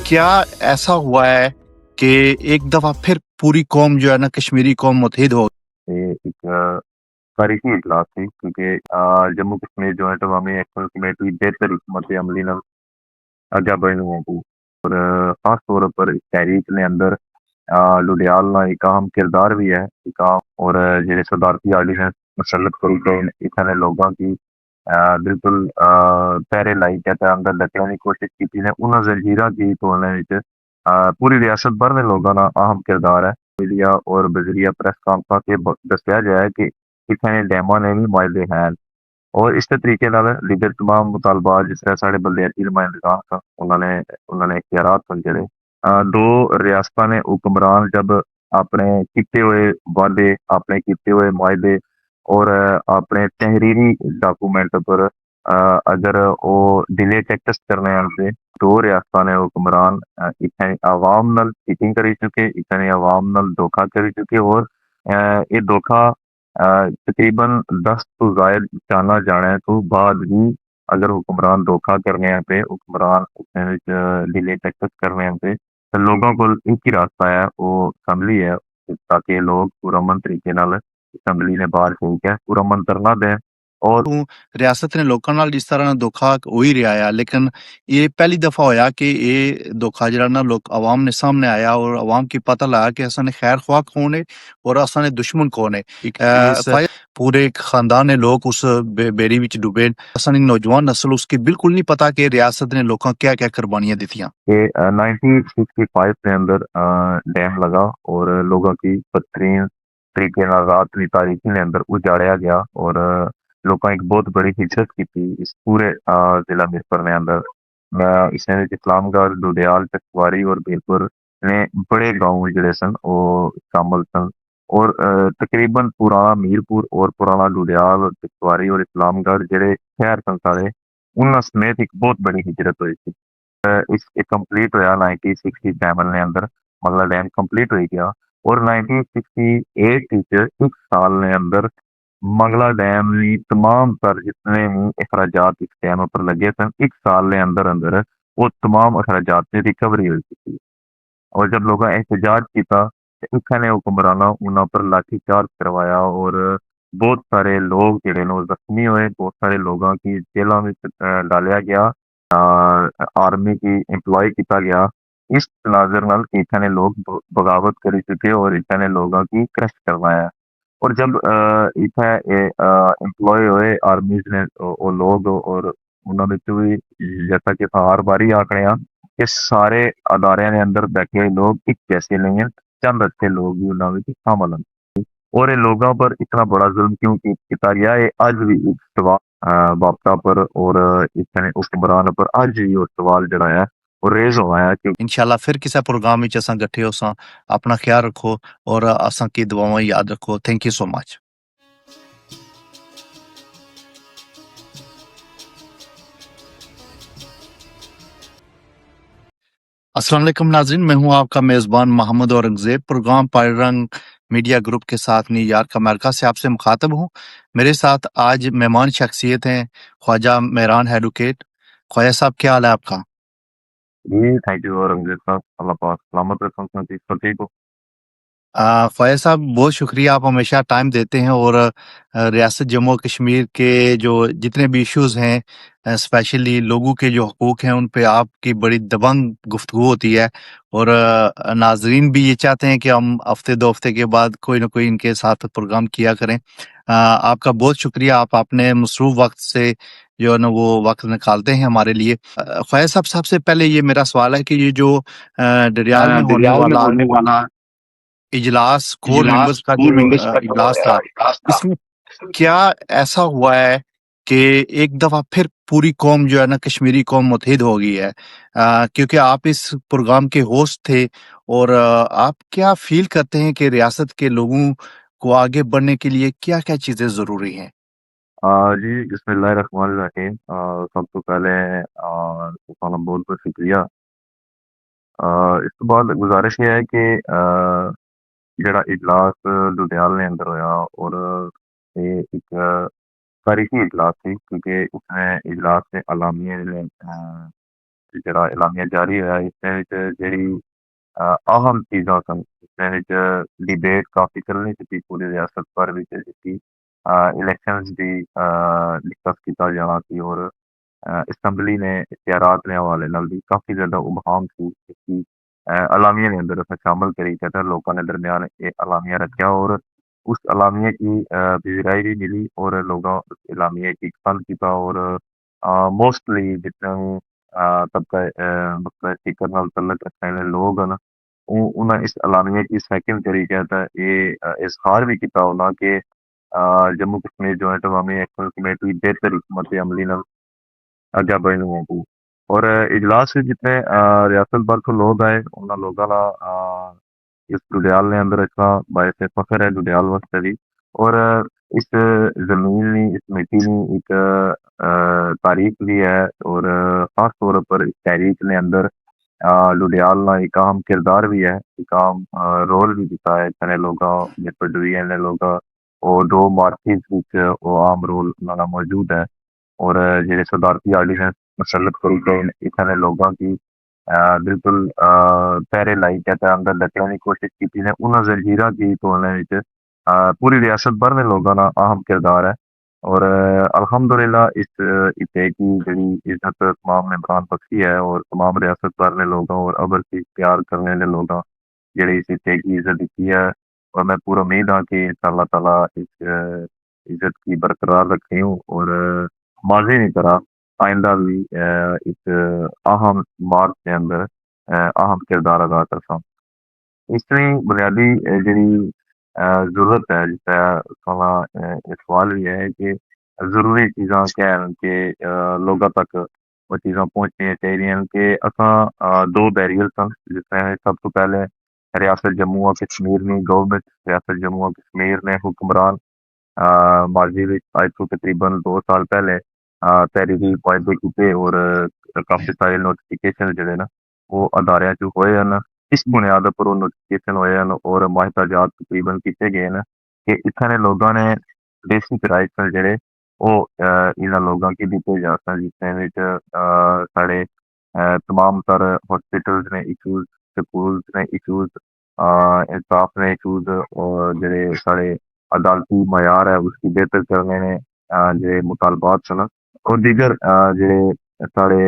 क्या ऐसा हुआ है कि एक दफा फिर पूरी कौम जो है ना कश्मीरी कौम मुतहिद हो ये एक तारीखी इजलास थी क्योंकि जम्मू कश्मीर जॉइंट अवामी एक्शन कमेटी बेहतर हुकूमत अमली नाल अग्गे बढ़ने होगी और खास तौर पर इस तहरीक ने अंदर लुधियाल ना एक अहम किरदार भी है एक अहम और जेह्ड़े सदारती आर्डीनेंस मुसल्लत करी गए न इत्थै दे लोगां की बिल्कुल पैरे लाई के ते अंदर डकने की कोशिश की ने उन्हां जंजीरां की तोड़ने विच पूरी रियासत भर दे लोगां दा अहम किरदार है मीडिया और बजरिया प्रेस कॉन्फ्रेंस के दस्सिया गया है कि इत्थै डैमां ने भी मायदे हैं और इस तरीके नाल लीडर तमाम मुतालबात जिस तरह साढ़े बलदियाती नुमाइंदगान सा उन्होंने इख्तियारात सन जेह्ड़े दो रियासतां ने हुक्मरान जब अपने कीते हुए वादे अपने कीते हुए मुआहदे और अपने तहरीरी डॉक्यूमेंट पर अगर वो डिले टेक्स करने आंदे दो रियासतां ने हुक्मरान इत्थै अवाम नाल चीटिंग करी चुके इत्थै अवाम नाल धोखा करी चुके और ये धोखा तकरीबन 10 तो ज़ायद जाना जाने तो बाद भी अगर हुक्मरान धोखा करने पे हुक्मरान डिले टैक्स करने पे तो लोगों को एक ही रास्ता है वो असम्बली है ताकि लोग पुरअमन तरीके नाल असम्बली ने बाहर ठीक है पुरअमन धरना दें और ਤੂੰ ਰਿਆਸਤ ਨੇ ਲੋਕਾਂ ਨਾਲ ਜਿਸ ਤਰ੍ਹਾਂ ਨਾਲ ਧੋਖਾ ਹੋ ਹੀ ਰਿਹਾ ਆ ਲੇਕਿन ये पहली दफा होया कि ये धोखा जरा ना लोग अवाम ने सामने आया और अवाम की पता लगा कि असा ने खैर ख्वाह कौन है और असा ने दुश्मन कौन है इस पूरे खानदान ने लोग उस बेड़ी विच डूबे असा ने नौजवान नस्ल उसकी बिल्कुल नहीं पता कि रियासत ने लोगों क्या क्या कुर्बानियां दिथियां कि 1965 के अंदर डैम लगा और लोगों की बदतरीन तरीके नाल रात की तारीकी ने अंदर उजाड़िया गया और लोगों एक बहुत बड़ी हिज्जत की थी इस पूरे जिला मिरपुर ने अंदर इसने इस्लामगढ़ डुडियाल चकवारी और बीरपुर ने बड़े गांव जिहड़े सन वो शामिल सन और तकरीबन पुराना मीरपुर और पुराना डुडियाल चकवारी और इस्लामगढ़ जिहड़े शहर सन सारे उन्हां समेत एक बहुत बड़ी हिजरत हुई थी इस कंप्लीट होया 1967 ने अंदर मतलब डैम कंप्लीट हो गया और 1968 इस साल ने अंदर मंगला डैम दी तमाम तर जितने भी अखराजात इस डैम पर लगे सन एक साल ने अंदर अंदर वो तमाम अखराजात की रिकवरी हो चुकी है और जब लोगों एहतजाज किया तो इन्होंने हुक्मराना उन्होंने पर लाठीचार्ज करवाया और बहुत सारे लोग जिहड़े ने जख्मी हुए बहुत सारे लोगों की जेलों में डालिया गया आर्मी की एम्प्लॉय किया गया इस तनाजर नाल कि इन्होंने लोग बगावत करी चुके और इन्होंने लोगों की क्रश करवाया और जब इत्थे एम्प्लॉय हुए आर्मीज ने वो लोग और उन्होंने विचों भी जैसा कि हर बारी आखने कि सारे अदारे ने अंदर बैठे हुए लोग एक जैसे नहीं है चंद अच्छे लोग भी उन्होंने विच शामिल हैं और इन लोगों पर इतना बड़ा जुल्म क्यों किया गया है आज भी एक सवाल बापता पर और इतने हुक्मरान पर आज भी वो सवाल जड़ा है वो रेज हुआ है कि इंशाल्लाह फिर किसी प्रोग्राम विच असां गठे होसां अपना ख्याल रखो और असां की दुआवां याद रखो थैंक यू सो मच अस्सलाम वालेकुम नाज़रीन मैं हूं आपका मेज़बान मोहम्मद औरंगज़ेब प्रोग्राम पायरंग मीडिया ग्रुप के साथ न्यूयॉर्क अमेरिका से आपसे मुखातब हूं मेरे साथ आज मेहमान शख्सियत हैं ख्वाजा मेहरान एडवोकेट ख्वाजा साहब क्या हाल है आपका जी थैंक यू औरंगजेब साहब अल्लाह पाक सलामत रखा सब ठीक हो फ़ैज़ साहब बहुत शुक्रिया आप हमेशा टाइम देते हैं और रियासत जम्मू और कश्मीर के जो जितने भी इश्यूज़ हैं स्पेशली लोगों के जो हकूक़ हैं उन पे आपकी बड़ी दबंग गुफ्तगू होती है और नाज़रीन भी ये चाहते हैं कि हम हफ़्ते 2 हफ़्ते के बाद कोई ना कोई इनके साथ प्रोग्राम किया करें। आपका बहुत शुक्रिया आप अपने मसरूफ़ वक़्त से जो है ना वो वक़्त निकालते हैं हमारे लिए। फ़ैज़ साहब सबसे पहले ये मेरा सवाल है कि ये जो डरियाल में होने दरियाल में वाला होने वाला इजलास कोर मेंबर्स इजलास का कोर जो मेंबर्स का जो इजलास था, इजलास था इसमें क्या ऐसा हुआ है कि एक दफ़ा फिर पूरी कौम जो है ना कश्मीरी कौम मुत्तहिद हो गई है? क्योंकि आप इस प्रोग्राम के होस्ट थे और आप क्या फ़ील करते हैं कि रियासत के लोगों को आगे बढ़ने के लिए क्या-क्या चीज़ें ज़रूरी हैं? जी बिस्मिल्लाहिर्रहमानिर्रहीम सब तो पहले तुहानू बहुत बहुत शुक्रिया इस तो बाद गुजारिश ये है कि जेह्ड़ा इजलास लुधियाल ने अंदर होया और ये एक तारीखी इजलास थी क्योंकि उसने इजलास से अलामिया ने ਜਿਹੜਾ ਐਲਾਮੀਆ ਜਾਰੀ ਹੋਇਆ ਇਸ ਦੇ ਵਿੱਚ ਜਿਹੜੀ ਅਹਿਮ ਚੀਜ਼ਾਂ ਸਨ ਜਿਸਦੇ ਵਿੱਚ ਡਿਬੇਟ ਕਾਫੀ ਚੱਲਣੀ ਸੀ ਪੂਰੀ ਰਿਆਸਤ ਭਰ ਵਿੱਚ ਜਿੱਤੀ ਇਲੈਕਸ਼ਨਸ ਦੀ ਡਿਸਕਸ ਕੀਤਾ ਜਾਣਾ ਸੀ ਔਰ ਅਸੈਂਬਲੀ ਨੇ ਇਖਤਿयारात ਦੇ हवाले ਨਾਲ भी काफ़ी ज़्यादा उबहम थी इसकी अलामिया के अंदर उसने शामिल करी कहता है लोगों ने दरमियान ये अलामिया रखा और उस अलामिया की पज़ीराई भी मिली और लोगों उस अलामिया की पसंद किया और मोस्टली जितने भी तबका मतलब स्पीकर नाल तल्लक रखने वाले लोग हैं ना उन्हें इस अलामिया की सेकंड करी कहता है ये इजहार भी किया होना कि जम्मू कश्मीर जॉइंट अवामी एक्शन कमेटी बेहतर हिकमत अमली नाल आगे बढ़ने होगी और इजलास में जितने रियासत भर तो लोग आए उन्होंने लोगों का इस जुडियाल ने अंदर इतना बायस फखर है जुडियाल वास्ते भी और इस जमीन ने इस मिट्टी ने एक तारीख भी है और खास तौर पर इस तहरीक ने अंदर लुडियाल ना एक अहम किरदार भी है एक अहम रोल भी दिता है इतने लोगों ने पटवी ने लोग और दो मार्चिस वो आम रोल उन्होंने मौजूद है और ਜਿਹੜੇ ਸਦਾਰਤੀ ਆਰਡੀਨੈਂਸ ਮੁਸੱਲਤ करी गए इतने लोगों की बिल्कुल पहरे लाई कहता है अंदर डटने की कोशिश की ने उन्होंने जंजीरा की तोड़ने विच पूरी रियासत भर में लोगों का अहम किरदार है और अल्हम्दुलिल्लाह इस इत्ते की जड़ी इज्जत तमाम ने बरान बख्शी है और तमाम रियासत भर में लोगों और अबर से प्यार करने वाले लोगों जड़ी इस इत्ते की इज्जत दी है और मैं पूरा उम्मीद हाँ कि अल्लाह ताला इस इज्जत की बरकरार रखे हूँ और माजी की तरह आइंदा भी इस अहम मार्च के अंदर अहम किरदार अदा करता इसलिए बुनियादी जी जरूरत है जिसका थोड़ा सवाल भी है कि जरूरी चीज़ां क्या है कि लोगों तक वो चीज़ां पहुंचनी चाहिए कि असा दो बैरियर सन जिसमें सब तो पहले रियासत जम्मू और कश्मीर ने गवर्नमेंट रियासत जम्मू और कश्मीर ने हुक्मरान माजी विच अज तो तकरीबन 2 साल पहले तहरीरी मुआहदे कीते और काफी सारे नोटिफिकेशन जिहड़े न वो अदारियां च होए हन इस बुनियाद पर वो नोटिफिकेशन होए हन और मुआहदाजात तकरीबन कीते गए न कि इत्थै लोगों ने बेसिक राइट्स न जिहड़े वो इन्हां लोगों की दित्ते जा सकन जिसदे विच साढ़े तमाम तर हॉस्पिटल्स ने इशूज स्कूल्स ने इशूज इंसाफ ने इशूज और जिहड़े साढ़े अदालती मयार है उसकी बेहतर करने ने जे मुतालबात सन और दीगर जेह्ड़े साढ़े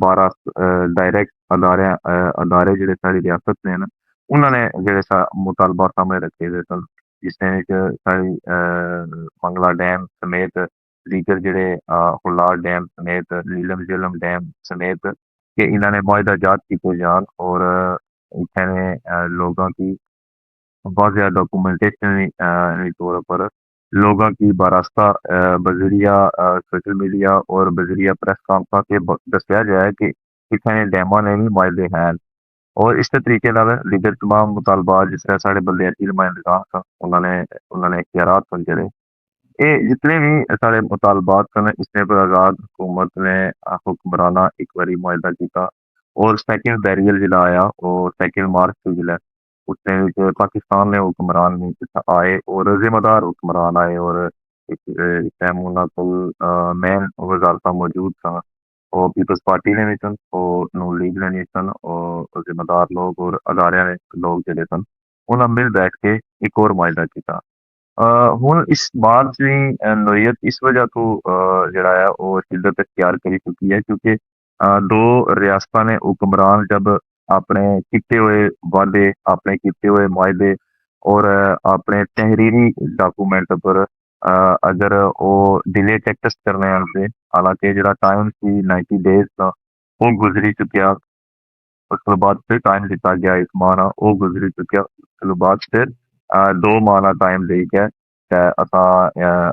12 डायरेक्ट अदारे जेह्ड़े साढ़ी रियासत ने न उन्होंने जेह्ड़े मुतालबा सामने रखे दे सन जिसदे विच साढ़ी मंगला डैम समेत दीगर जेह्ड़े हुलार डैम समेत नीलम झेलम डैम समेत कि इन्होंने मुआहदाजात कीते जान और इत्थै लोगों की बहुत ज़्यादा डॉक्यूमेंटेशन के तौर पर लोगों की बारास्ता बजरिया सोशल मीडिया और बजरिया प्रेस कॉन्फ्रेंस के दसिया जाए कि इतने डैमां ने भी मुआहदे हैं और इस तरीके नाल दीगर तमाम मुतालबात जिस तरह साढ़े बलदियाती नुमाइंदगान सन उन्होंने इख्तियारात सन जेह्ड़े ये जितने भी साढ़े मुतालबात सन इसने पर आज़ाद हुकूमत ने हुक्मराना एक बारी मुआहदा किया और सेकंड बैरियर जिहड़ा आया वो सेकंड मार्च को जिहड़ा उसने विच पाकिस्तान ने हुक्मरान नहीं आए और जिम्मेदार हुक्मरान आए और इस टाइम उन्हां कोल मेन वजारतां मौजूद सन और पीपल्स पार्टी ने भी सन और नून लीग ने भी सन और जिम्मेदार लोग और अदारियां ने लोग जिहड़े सन उन्हां मिल बैठ के एक और मुआहदा किया ਹੁਣ ਇਸ ਬਾਤ ਦੀ ਨੋਇਤ ਇਸ वजह ਤੋਂ ਜਿਹੜਾ है वो शिद्दत इख्तियार करी चुकी है क्योंकि दो रियासतां ने हुक्मरान जब अपने किए हुए वादे अपने किए हुए मुआहदे और अपने तहरीरी डॉक्यूमेंट पर अगर वो डिले टेक्स करने पे हालांकि जो टाइम सी 90 डेज का वो गुजरी चुकिया उसके बाद फिर टाइम दिता गया इस माह वो गुजरी चुकिया उसके बाद फिर 2 माह का टाइम दी गया असा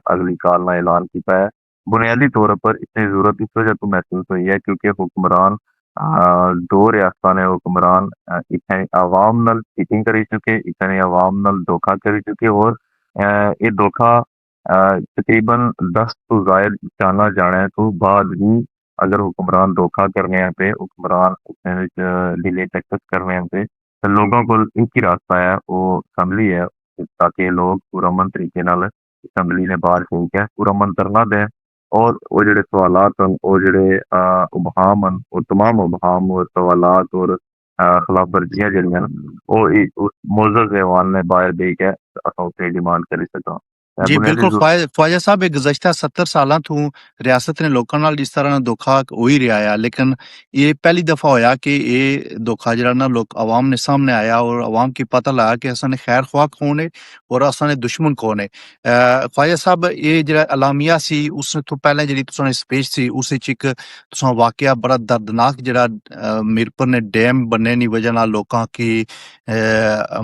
अगली काल ना ऐलान किया है बुनियादी तौर पर इतनी जरूरत इस वजह तो महसूस हुई है क्योंकि हुक्मरान दो रियासत ने हुक्मरान इतने आवाम नाल चीटिंग करी चुके इतने आवाम नाल धोखा करी चुके और ये धोखा तकरीबन 10 तो जायद जाना जाने तो बाद भी अगर हुक्मरान धोखा करने पे हुक्मरान डिले टैक्स करने पे तो लोगों को एक ही रास्ता है वो असम्बली है ताकि लोग पुरअमन तरीके नाल असम्बली ने बाहर ठीक है पुरअमन धरना दें और वो जिहड़े सवालात हन वो जिहड़े उबहाम हन वो तमाम उबहाम और सवालात और खिलाफ वर्जियां जिहड़ियां न वो उस मुअज़्ज़ज़ ऐवान ने बाहर दे के असां उत्थे डिमांड करी सकां। जी, बुनियादी बिल्कुल ख्वाजा साहब ਇਹ ਗੁਜ਼ਸ਼ਤਾ 70 ਸਾਲਾਂ ਤੋਂ ਰਿਆਸਤ ਨੇ ਲੋਕਾਂ ਨਾਲ ਜਿਸ ਤਰ੍ਹਾਂ ਧੋਖਾ ਹੋ ਹੀ ਰਿਹਾ ਆ ਲੇਕਿਨ ਇਹ ਪਹਿਲੀ ਦਫਾ ਹੋਇਆ ਕਿ ਇਹ ਧੋਖਾ ਜਿਹੜਾ ਨਾ ਲੋਕ ਆਵਾਮ ਨੇ ਸਾਹਮਣੇ ਆਇਆ ਔਰ ਆਵਾਮ ਕੀ ਪਤਾ ਲੱਗਾ ਕਿ ਅਸਾਂ ਨੇ ਖੈਰ ਖਵਾਹ ਕੌਣ ਹੈ ਔਰ ਅਸਾਂ ਨੇ ਦੁਸ਼ਮਣ ਕੌਣ ਹੈ। ख्वाजा ਸਾਹਿਬ ਇਹ ਜਿਹੜਾ ਅਲਾਮੀਆ ਸੀ ਉਸ ਤੋਂ ਪਹਿਲਾਂ ਜਿਹੜੀ ਤੁਸੀਂ ਸਪੀਚ ਸੀ ਉਸ ਵਿੱਚ ਇੱਕ ਤੁਸੀਂ ਵਾਕਿਆ ਬੜਾ ਦਰਦਨਾਕ ਜਿਹੜਾ ਮਿਰਪੁਰ ਨੇ ਡੈਮ ਬਣਨੇ ਦੀ ਵਜ੍ਹਾ ਨਾਲ ਲੋਕਾਂ ਕੀ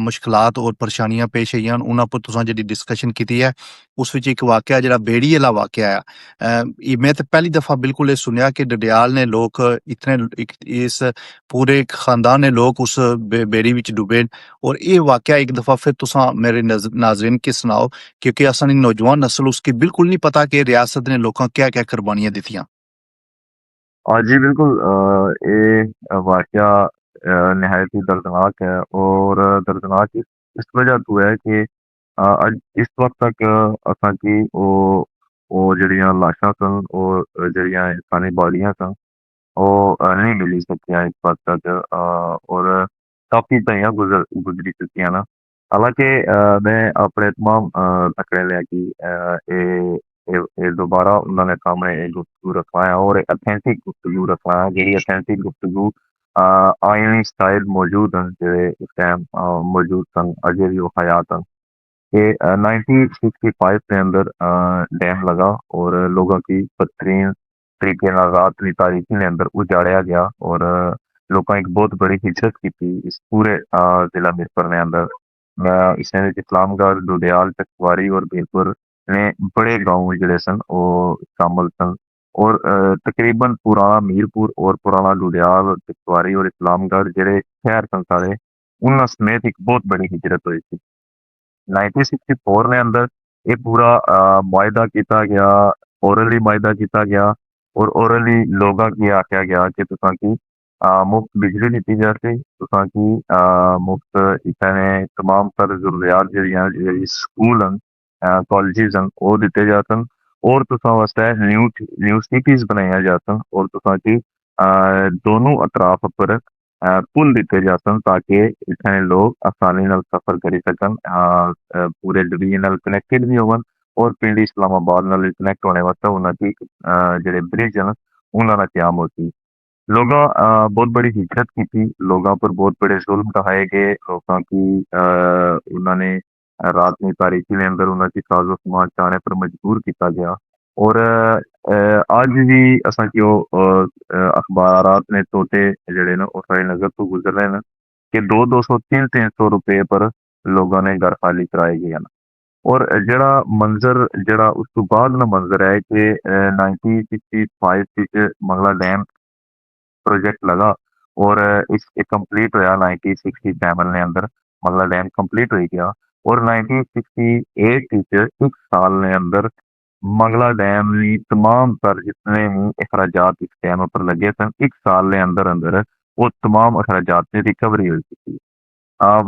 ਮੁਸ਼ਕਲਾਤ ਔਰ ਪਰੇਸ਼ਾਨੀਆਂ ਪੇਸ਼ ਆਈਆਂ ਉਹਨਾਂ ਪਰ ਤੁਸੀਂ ਜਿਹੜੀ ਡਿਸਕਸ਼ਨ ਕੀਤੀ ਹੈ ਉਸ ਵਿੱਚ ਇੱਕ ਵਾਕਿਆ ਜਿਹੜਾ ਬੇੜੀ ਵਾਲਾ ਵਾਕਿਆ ਆ ਇਹ ਮੈਂ ਤਾਂ ਪਹਿਲੀ ਦਫਾ ਬਿਲਕੁਲ ਇਹ ਸੁਣਿਆ ਕਿ ਡਡਿਆਲ ਨੇ ਲੋਕ ਇਸ ਪੂਰੇ ਇੱਕ ਖਾਨਦਾਨ ਨੇ ਲੋਕ ਉਸ ਬੇੜੀ ਵਿੱਚ ਡੁੱਬੇ ਔਰ ਇਹ ਵਾਕਿਆ ਇੱਕ ਦਫਾ ਫਿਰ ਤੁਸੀਂ ਮੇਰੇ ਨਾਜ਼ਰੀਨ ਕੀ ਸੁਣਾਓ क्योंकि असानी नौजवान नस्ल उसकी बिल्कुल नहीं पता कि रियासत ने लोगों क्या क्या कुर्बानियां दी। जी बिल्कुल ये वाक़या निहायत ही दर्दनाक है और दर्दनाक इस वजह तो है कि अज इस वक़्त तक असां की वो जिहड़ियां लाशां सन और जिहड़ियां इंसानी बॉडियां सन वो नहीं मिली सकियां इस वक़्त तक और काफ़ी दहाइयां गुज़री चुकियां न। हालाँकि मैं अपने तमाम तकड़े लिया कि ये दोबारा उन्होंने सामने एक गुफ्तगू रखवाया और एक अथेंटिक गुफ्तगू रखवाया जेह्ड़ी अथेंटिक गुफ्तगू आइनी शायद मौजूद हैं जेह्ड़े इस टाइम मौजूद सन अजे भी वो हयात हैं कि 1965 के अंदर डैम लगा और लोगों की बदतरीन तरीके नाल रात दी तारीकी ने अंदर उजाड़िया गया और लोकां एक बहुत बड़ी हिज्जत की थी इस पूरे जिला मिरपुर ने अंदर इसने विच इस्लामगढ़, डुडियाल, चकवारी और बीरपुर ने बड़े गांव जिहड़े सन वो शामिल सन और तकरीबन पुराना मीरपुर और पुराना डुडियाल, चकवारी और इस्लामगढ़ जिहड़े शहर सन सारे उन्हां समेत एक बहुत बड़ी हिजरत हुई थी। 1964 ने अंदर ये पूरा मुआहिदा किया गया ओरली मुआहिदा किया गया और ओरली लोगों की आख्या गया कि तुसां की मुफ्त बिजली दी जाती तुसां की मुफ्त इतने तमाम तर जरूरियात जेह्ड़ियां स्कूल हैं कॉलेजेस हैं वो दिते जातन और तुसां वास्ते न्यू सिटीज बनाया जातन और तुसां की दोनों अतराफ पर पुल दिते जातन ताकि इत्थै लोग आसानी नाल सफर करी सकन पूरे डिवीजन नाल कनेक्टेड भी होवन और पिंड इस्लामाबाद नाल कनेक्ट होने वास्ते उन्हां दी जेह्ड़े ब्रिज न उन्हां दा क्याम होसी। लोगां बहुत बड़ी हिजरत की थी लोगां पर बहुत बड़े जुल्म ढाए गए लोगां की उन्होंने रात की तारीकी के अंदर उन्होंने साजो समाज चाने पर मजबूर किया गया और आज भी असां की अखबारात ने तोते जड़े न सारी नजर तो गुजर रहे हैं कि 200 300 रुपए पर लोगों ने घर खाली कराए गए हैं और जड़ा मंजर जड़ा उस तो बाद ना मंजर है कि 1965 मंगला डैम प्रोजेक्ट लगा और इस कंप्लीट होया 1967 ने अंदर मंगला डैम कंप्लीट हो गया और 1968 एक साल ने अंदर मंगला डैम दी तमाम तर जितने भी अखराजात इस डैम पर लगे सन एक साल ने अंदर अंदर वो तमाम अखराजात की रिकवरी हो चुकी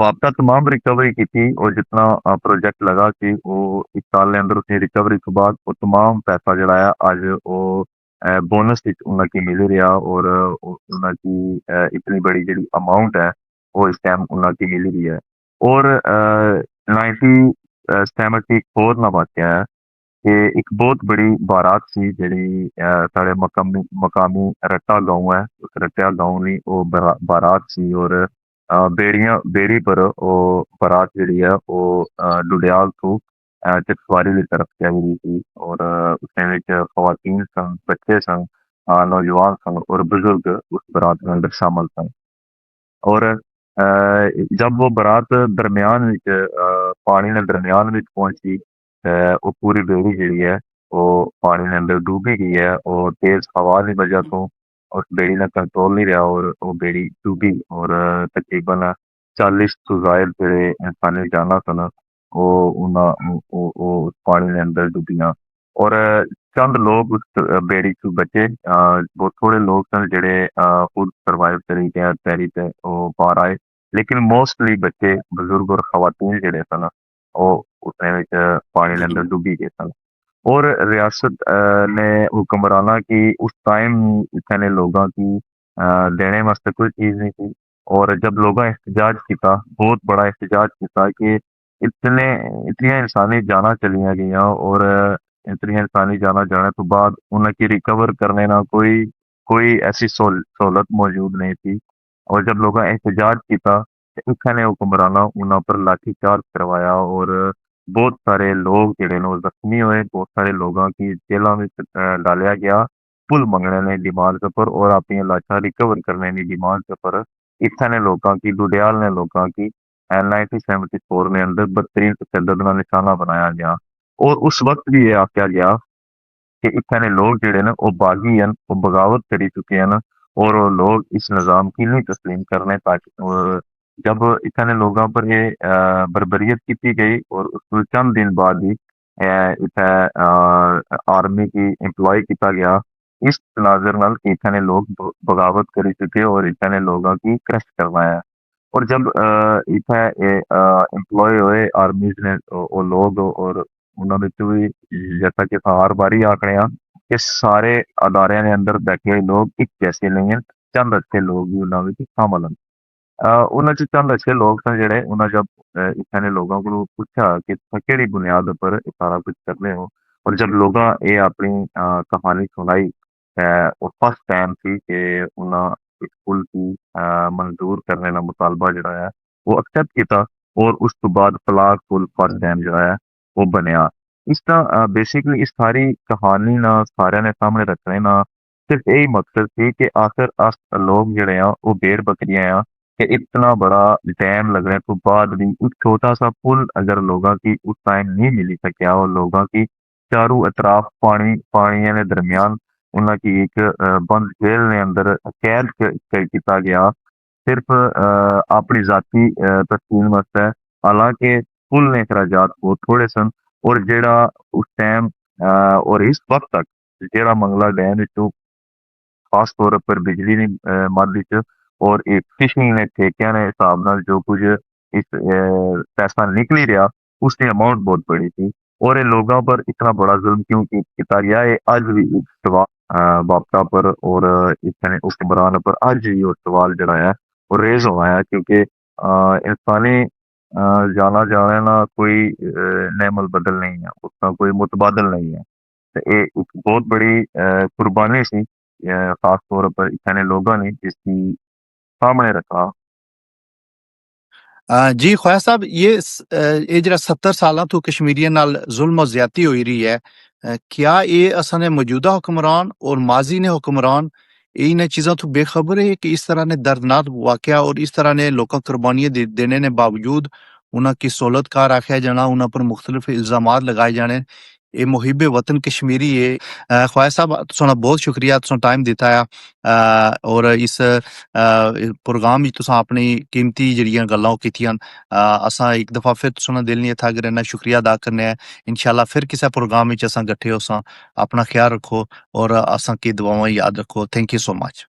वापस तमाम रिकवरी की थी और जितना प्रोजेक्ट लगा कि वो इस साल के अंदर उसकी रिकवरी के बाद वो तमाम पैसा जड़ा है आज वो बोनस उन्हें मिल रहा और उन्हें इतनी बड़ी जी अमाउंट है वो इस टाइम उन्हें मिल रही है और 1974 ना वाकया है कि एक बहुत बड़ी बारात सी जेह्ड़ी साढ़े मकामी रट्टा गांव है उस रट्टा गांव दी वो बारात सी और बेड़ी पर वो बारात जेह्ड़ी है वो डुडियाल तो चकवारी की तरफ से आई रही थी और उसने विच खवातीन सन बच्चे सन नौजवान सन और बुजुर्ग उस बारात के अंदर शामिल सन और जब वो बारात दरमियान विच पानी ने दरमियान विच पहुंची वो पूरी बेड़ी जिहड़ी है वो पानी के अंदर डूबी गई है और तेज हवा की वजह तो उस बेड़ी का कंट्रोल नहीं रहा और वो बेड़ी डूबी और तकरीबन 40 तो जायद जेह्ड़े इंसानी जाना सन वो उस पानी के अंदर डूबियां और चंद लोग उस बेड़ी चो बचे बहुत थोड़े लोग सन जेह्ड़े खुद सर्वाइव करी गए तैरी ते वो पार आए लेकिन मोस्टली बच्चे बुजुर्ग और खवातीन जेह्ड़े सन वो उसने विच पानी के अंदर डुब्बी गए सन और रियासत ने हुक्मराना की उस टाइम इतने लोगों की देने वास्ते कोई चीज़ नहीं थी। और जब लोगों एहतजाज किया, बहुत बड़ा एहतजाज किया कि इतने इतनियां इंसानी जाना चलिया गईयां और इतनी इंसानी जाना जाने तो बाद उनकी रिकवर करने ना कोई कोई ऐसी सहूलत मौजूद नहीं थी। और जब लोगों एहतजाज किया तो इन्होंने हुक्मराना उन्हां पर लाठीचार्ज करवाया और बहुत सारे लोग जिहड़े ने ओह जख्मी होए, बहुत सारे लोगों की जेलों में डालिया गया पुल मंगने ने डिमांड के ऊपर और अपनी लाशां रिकवर करने की डिमांड के ऊपर। इत्थे ने लोगों की डुडियाल ने लोगों की 1974 में अंदर बदतरीन तशद्दुद का निशाना बनाया गया। और उस वक्त भी ये आख्या गया कि इत्थे लोग जिहड़े न ओह बागी हन, ओह बगावत करी चुके हैं और वो लोग इस निज़ाम की नहीं तस्लीम करने ताकि जब इत्थे लोगों पर ये बर्बरियत की गई और उसके चंद दिन बाद ही इत्थे आर्मी की एम्प्लॉय किया गया इस तनाजर नाल कि इत्थे लोग बगावत करी चुके और इत्थे लोगों की क्रश करवाया। और जब इत्थे एम्प्लॉय होए आर्मीज़ ने वो लोग और उन्हां विचों भी जैसा कि असां हर बारी आखने हां कि सारे अदारियां दे अंदर बैठे होए लोग इक जैसे नहीं हन, चंद अच्छे लोग ही उन्हां विच शामल हन। उन्हां च चंद अच्छे लोग सन जेह्ड़े उन्हां जब इत्थे ने लोगों कोलों पुछया कि तुसीं केह्ड़ी बुनियाद उप्पर एह् सारा कुछ करदे हो? और जब लोगां एह् अपनी कहानी सुनाई ओह् फर्स्ट टाइम सी कि उन्हां इस पुल की मंजूर करने दा मुतालबा जेह्ड़ा है वो एक्सेप्ट कीता और उस तो बाद फलाग पुल फर्स्ट टाइम जेह्ड़ा है वो बनेआ। इसदा बेसिकली इस सारी कहानी ना सारेयां दे सामने रखने ना सिर्फ यही मकसद थी कि आखिर अस लोग जेह्ड़े आ वो भेड़ बकरियां आ कि इतना बड़ा डैम लगने तो बाद भी एक छोटा सा पुल अगर लोगों की उस टाइम नहीं मिली सकिया और लोगों की चारों अतराफ पानियां दे दरमियान उन्हां की एक बंद जेल ने अंदर कैद किया गया सिर्फ अपनी जाती तस्कीन वास्ते। हालांकि पुल ने अखराजात बहुत थोड़े सन और जेड़ा उस टाइम और इस वक्त तक जेड़ा मंगला डैम विचों खास तौर पर बिजली दी मद विच और एक फिशिंग ने ठेकिਆਂ ने हिसाब नाल जो कुछ इस पैसा निकली रहा उसकी अमाउंट बहुत बड़ी थी। और ये लोगों पर इतना बड़ा जुल्म क्यों किया गया है आज भी एक सवाल बापता पर और इतने हुक्मरान पर आज भी वो सवाल जड़ा है वो रेज हुआ है क्योंकि इंसानी जाना जाने ना कोई नेमल बदल नहीं है उसका कोई मुतबादल नहीं है। तो ये एक बहुत बड़ी कुर्बानी सी खास तौर पर इतने लोगों ने जिसकी सामने रखा। जी ख्वाजा साहब ये ਜਿਹੜਾ 70 ਸਾਲਾਂ ਤੋਂ ਕਸ਼ਮੀਰੀਆਂ ਨਾਲ ਜ਼ੁਲਮ ਔਰ ਜ਼ਿਆਦਤੀ ਹੋਈ ਰਹੀ ਹੈ क्या ये असन मौजूदा हुक्मरान और माजी ने हुक्मरान इन चीज़ों तो बेखबर है कि इस तरह ने दर्दनाक वाकया और इस तरह ने लोगों कुर्बानियां देने ने बावजूद उन्होंने सहूलतकार आख्या जाना उन्होंने पर मुख्तलिफ इल्ज़ाम लगाए जाने ये मुहिब वतन कश्मीरी है ख्वाजा साहब तुसां बहुत शुक्रिया तुसां टाइम दिता है और इस प्रोग्राम में तुसां अपनी कीमती जड़ियां गल्लां कीतियां असां एक दफ़ा फिर तुसां दिल नहीं था करना शुक्रिया अदा करने इंशाल्लाह फिर किसी प्रोग्राम में असां गट्ठे होसां अपना ख्याल रखो और असां की दुआवां याद रखो थैंक यू सो मच।